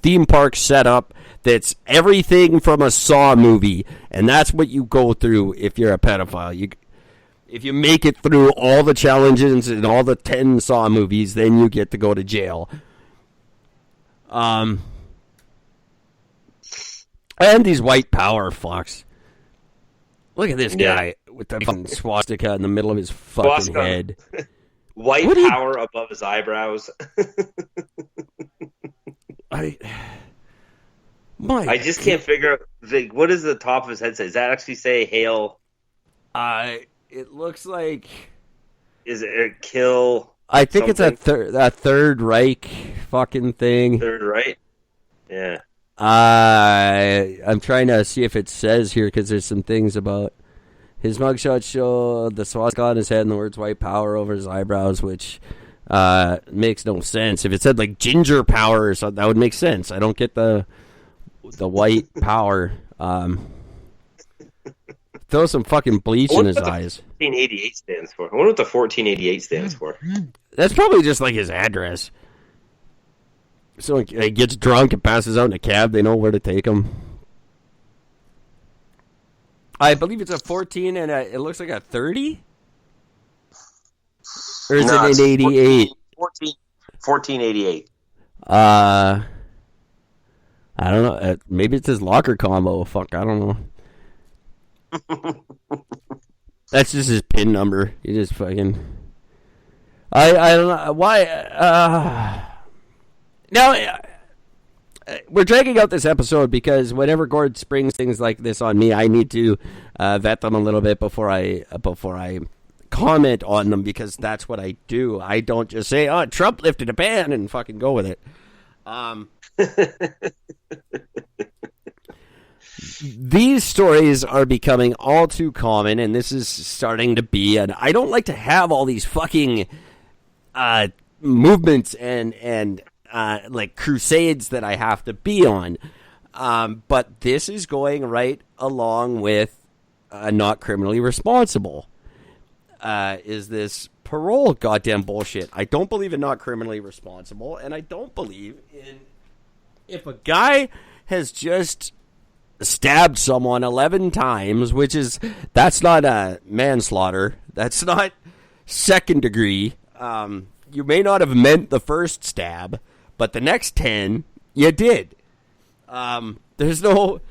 theme park setup that's everything from a Saw movie, and that's what you go through if you're a pedophile. If you make it through all the challenges in all the 10 Saw movies, then you get to go to jail. And these white power fucks. Look at this guy with the fucking swastika in the middle of his fucking head. White power above his eyebrows. I just can't figure out, what does the top of his head say? Does that actually say hail? It looks like... Is it kill? I think something? It's that Third Reich fucking thing. Third Reich? Yeah. I'm trying to see if it says here, because there's some things about his mugshot show the swastika on his head and the words white power over his eyebrows, which makes no sense. If it said like ginger power or something, that would make sense. I don't get the white power. Throw some fucking bleach in his eyes. 1488 stands for. I wonder what the 1488 stands for. That's probably just like his address. So he gets drunk and passes out in a cab. They know where to take him. I believe it's a 14 and it looks like a 30? Or is it an 88? 1488. I don't know. Maybe it's his locker combo. Fuck, I don't know. That's just his PIN number. He just fucking... I don't know. Why... Now, we're dragging out this episode because whenever Gord springs things like this on me, I need to vet them a little bit before I comment on them, because that's what I do. I don't just say, "Oh, Trump lifted a ban," and fucking go with it. These stories are becoming all too common, and this is starting to be. And I don't like to have all these fucking movements and like crusades that I have to be on. But this is going right along with not criminally responsible. Is this parole goddamn bullshit? I don't believe in not criminally responsible, and I don't believe in if a guy has just stabbed someone 11 times, that's not a manslaughter. That's not second degree. You may not have meant the first stab, but the next 10, you did. There's no...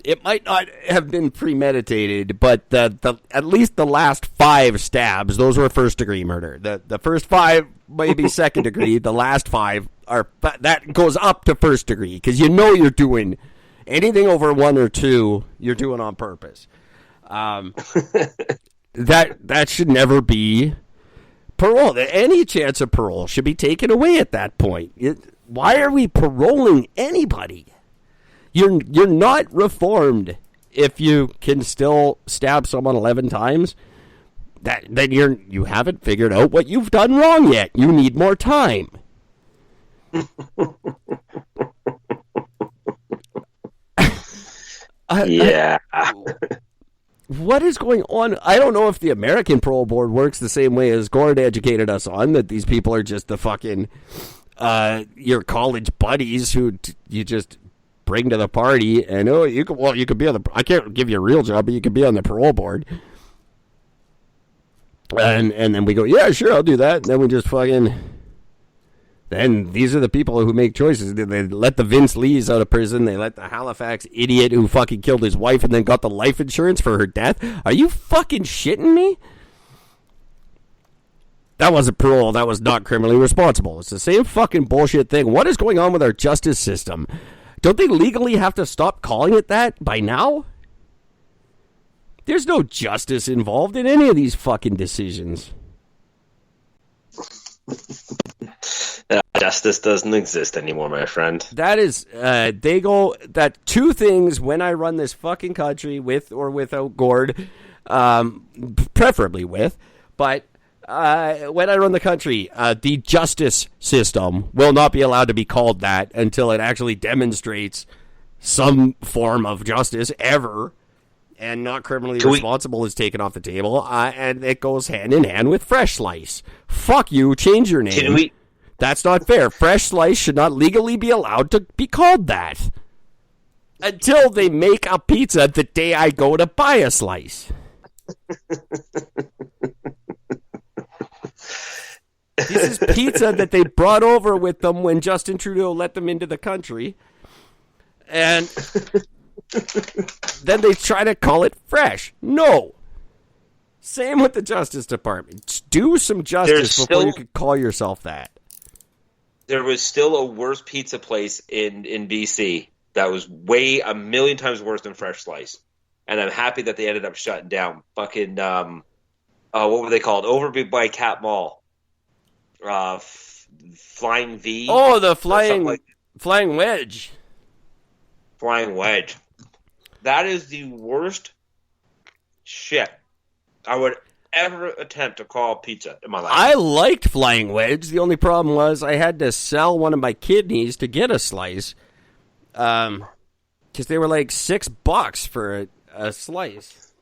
It might not have been premeditated, but at least the last 5 stabs, those were first-degree murder. The first 5 may be second degree. The last 5 that goes up to first degree, because you know you're doing anything over 1 or 2, you're doing on purpose. That should never be parole. Any chance of parole should be taken away at that point. Why are we paroling anybody? You're not reformed if you can still stab someone 11 times. Then you haven't figured out what you've done wrong yet. You need more time. Yeah. What is going on? I don't know if the American parole board works the same way as Gord educated us on, that these people are just the fucking your college buddies who you just bring to the party, and you could be on the... I can't give you a real job, but you could be on the parole board. And then we go, yeah, sure, I'll do that. And then we just fucking... Then these are the people who make choices. They let the Vince Lees out of prison. They let the Halifax idiot who fucking killed his wife and then got the life insurance for her death. Are you fucking shitting me? That wasn't parole. That was not criminally responsible. It's the same fucking bullshit thing. What is going on with our justice system? Don't they legally have to stop calling it that by now? There's no justice involved in any of these fucking decisions. Justice doesn't exist anymore, my friend. That is, they go, that 2 things when I run this fucking country, with or without Gord, preferably with, but when I run the country, the justice system will not be allowed to be called that until it actually demonstrates some form of justice ever, and not criminally responsible is taken off the table, and it goes hand in hand with Fresh Slice. Fuck you, change your name That's not fair. Fresh slice should not legally be allowed to be called that until they make a pizza the day I go to buy a slice. This is pizza that they brought over with them when Justin Trudeau let them into the country. And then they try to call it fresh. No. Same with the Justice Department. Do some justice before you could call yourself that. There was still a worse pizza place in BC that was way a million times worse than Fresh Slice. And I'm happy that they ended up shutting down. Fucking, what were they called? Over by Cat Mall. Flying V. Oh, the Flying Wedge. Flying Wedge. That is the worst shit I would ever attempt to call pizza in my life. I liked Flying Wedge. The only problem was I had to sell one of my kidneys to get a slice. Because they were like $6 for a slice.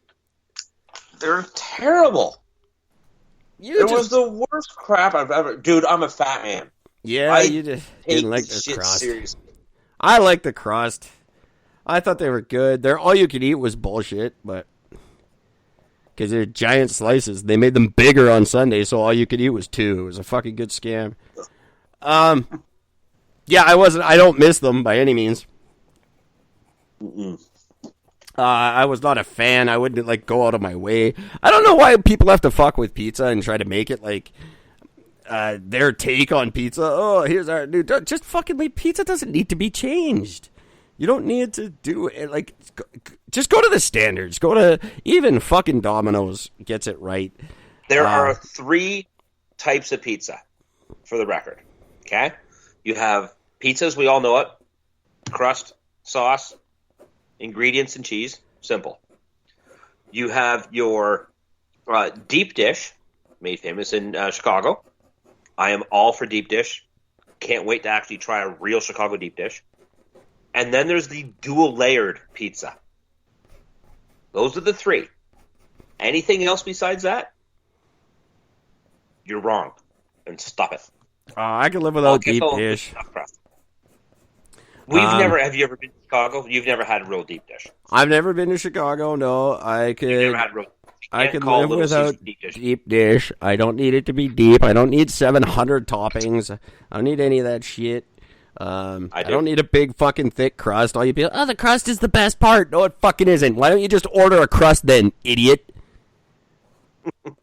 They're terrible. It was the worst crap I've ever... Dude, I'm a fat man. Yeah, you just didn't like the crust. Seriously. I like the crust. I thought they were good. Their all-you-could-eat was bullshit, but... Because they're giant slices. They made them bigger on Sunday, so all you could eat was 2. It was a fucking good scam. Yeah, I don't miss them by any means. I was not a fan. I wouldn't go out of my way. I don't know why people have to fuck with pizza and try to make it like their take on pizza. Oh, here's our new... Just fucking leave. Pizza doesn't need to be changed. You don't need to do it. Just go to the standards. Go to even fucking Domino's gets it right. There are 3 types of pizza, for the record. Okay? You have pizzas, we all know it. Crust, sauce, ingredients, and cheese. Simple. You have your deep dish, made famous in Chicago. I am all for deep dish. Can't wait to actually try a real Chicago deep dish. And then there's the dual-layered pizza. Those are the 3. Anything else besides that, you're wrong. And stop it. I can live without deep dish. Have you ever been to Chicago? You've never had a real deep dish. I've never been to Chicago, no. I could live without deep dish. I don't need it to be deep. I don't need 700 toppings. I don't need any of that shit. I don't need a big fucking thick crust. All you be like, oh, the crust is the best part. No, it fucking isn't. Why don't you just order a crust then, idiot? Can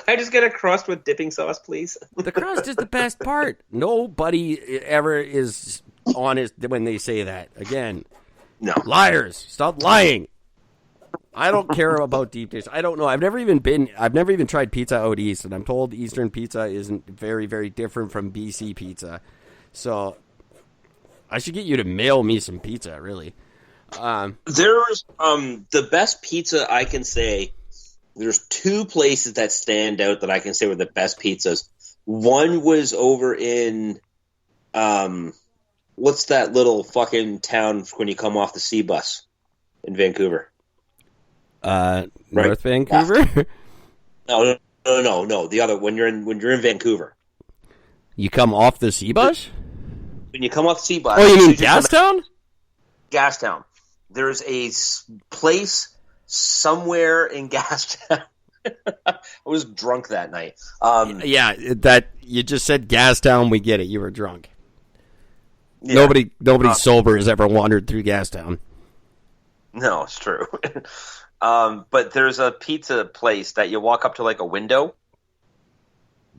I just get a crust with dipping sauce, please? The crust is the best part. Nobody ever is honest when they say that. Again, no. Liars. Stop lying. I don't care about deep dish. I don't know. I've never even tried pizza out east, and I'm told Eastern pizza isn't very, very different from BC pizza. So I should get you to mail me some pizza, really. There's the best pizza I can say. There's 2 places that stand out that I can say were the best pizzas. One was over in what's that little fucking town when you come off the C bus in Vancouver? North Vancouver? No. The other when you're in Vancouver. You come off the C bus? When you come off the C bus. Oh, you mean Gastown? Gastown. There's a place somewhere in Gastown. I was drunk that night. Yeah, that you just said Gastown. We get it. You were drunk. Yeah. Nobody sober has ever wandered through Gastown. No, it's true. But there's a pizza place that you walk up to like a window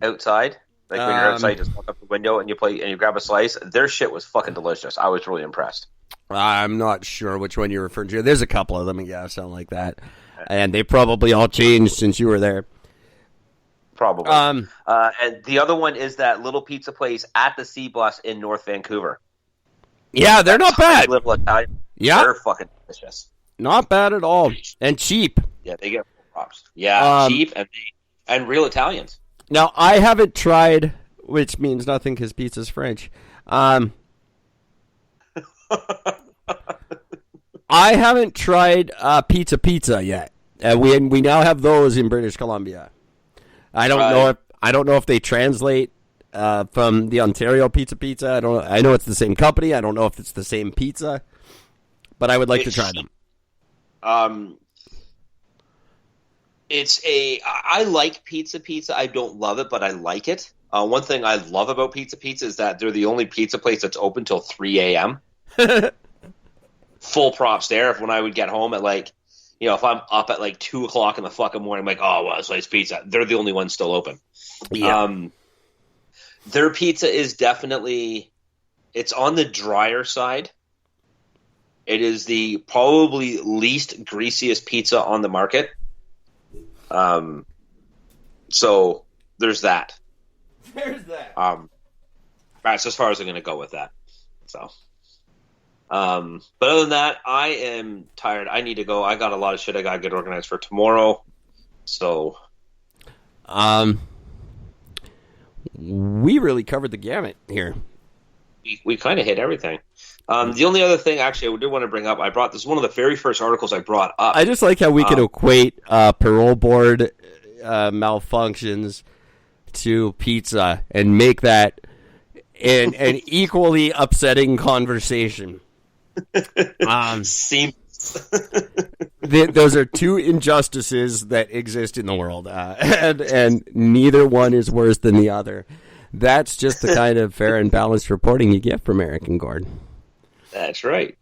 outside. Like when you're outside, you just walk up the window and you grab a slice. Their shit was fucking delicious. I was really impressed. I'm not sure which one you're referring to. There's a couple of them in Gastown like that. And they probably all changed since you were there. Probably. And the other one is that little pizza place at the C bus in North Vancouver. Yeah, they're not bad. Little Italian. Yeah. They're fucking delicious. Not bad at all. And cheap. Yeah, they get props. Yeah, cheap and real Italians. Now, I haven't tried, which means nothing because pizza's French. I haven't tried pizza yet. We now have those in British Columbia. I don't know if they translate from the Ontario Pizza. I know it's the same company. I don't know if it's the same pizza, but I would like to try them. I like pizza. I don't love it, but I like it. One thing I love about pizza is that they're the only pizza place that's open till 3 a.m. Full props there. When I would get home at if I'm up at 2 o'clock in the fucking morning, I'm like, oh, well, it's pizza. They're the only ones still open. Yeah. Their pizza is definitely, it's on the drier side. It is the probably least greasiest pizza on the market. So there's that. That's as far as I'm going to go with that. So, but other than that, I am tired. I need to go. I got a lot of shit I got to get organized for tomorrow. So, we really covered the gamut here. We kind of hit everything. The only other thing, actually, I did want to bring up, this is one of the very first articles I brought up. I just like how we could equate parole board malfunctions to pizza and make that an equally upsetting conversation. Seems. Those are two injustices that exist in the world, and neither one is worse than the other. That's just the kind of fair and balanced reporting you get from Eric and Gord. That's right.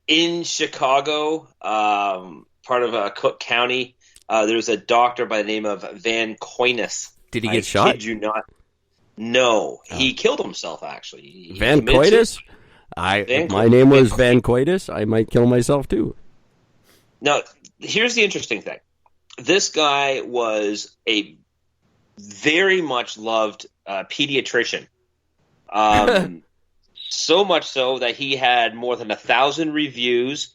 In Chicago, part of Cook County, there's a doctor by the name of Van Coynes. Did he get shot? I kid you not. No, he killed himself, actually. Van Coynes? If my name was Van Coynes, I might kill myself too. Now, here's the interesting thing. This guy was a very much loved pediatrician. So much so that he had more than 1,000 reviews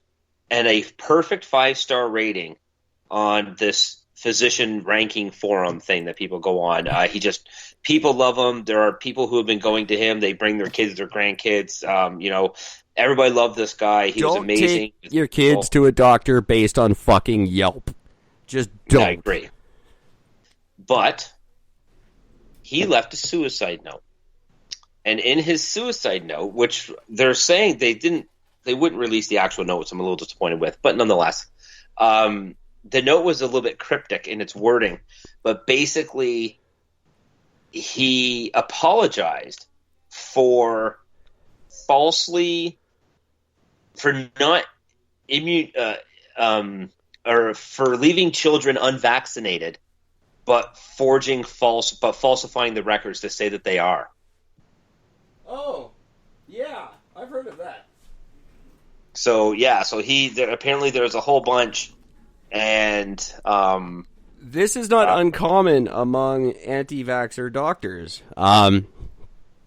and a perfect 5-star rating on this physician ranking forum thing that people go on. People love him. There are people who have been going to him. They bring their kids, their grandkids. Everybody loved this guy. He was amazing. Don't take your kids to a doctor based on fucking Yelp. Just don't. I agree. But he left a suicide note. And in his suicide note, which they're saying they wouldn't release the actual notes, I'm a little disappointed with, but nonetheless, the note was a little bit cryptic in its wording, but basically he apologized for not or for leaving children unvaccinated, but falsifying the records to say that they are. Oh, yeah, I've heard of that. So apparently there's a whole bunch, and this is not uncommon among anti-vaxxer doctors. But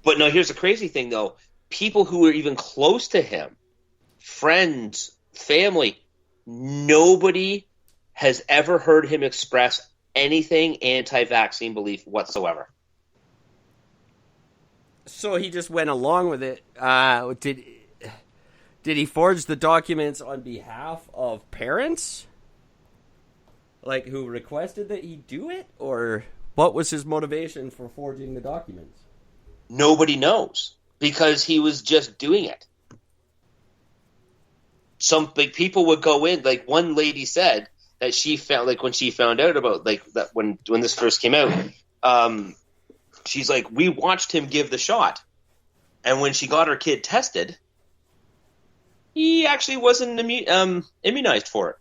no, here's the crazy thing though: people who were even close to him, friends, family, nobody has ever heard him express anything anti-vaccine belief whatsoever. So he just went along with it. Did he forge the documents on behalf of parents? Like, who requested that he do it? Or what was his motivation for forging the documents? Nobody knows, because he was just doing it. Some people would go in, like one lady said that she found, like when she found out about that when this first came out, she's like, we watched him give the shot, and when she got her kid tested, he actually wasn't immunized for it.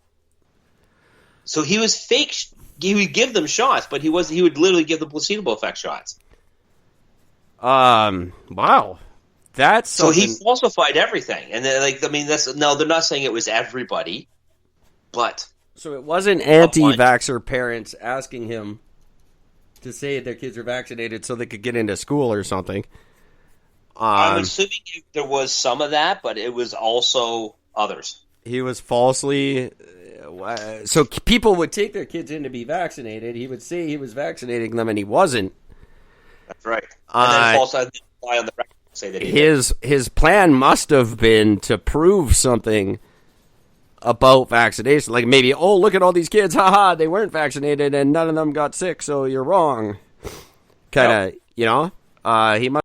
So he was fake. He would give them shots, but he would literally give the placebo effect shots. Wow. That's something. So he falsified everything. And they're they're not saying it was everybody, but. So it wasn't anti-vaxxer parents asking him to say their kids are vaccinated so they could get into school or something. I'm assuming there was some of that, but it was also others. He was falsely. So people would take their kids in to be vaccinated. He would say he was vaccinating them, and he wasn't. That's right. And then falsely lie on the record and say that he his plan must have been to prove something about vaccination. Like maybe, oh, look at all these kids, haha, they weren't vaccinated and none of them got sick, so you're wrong. Kind of, he must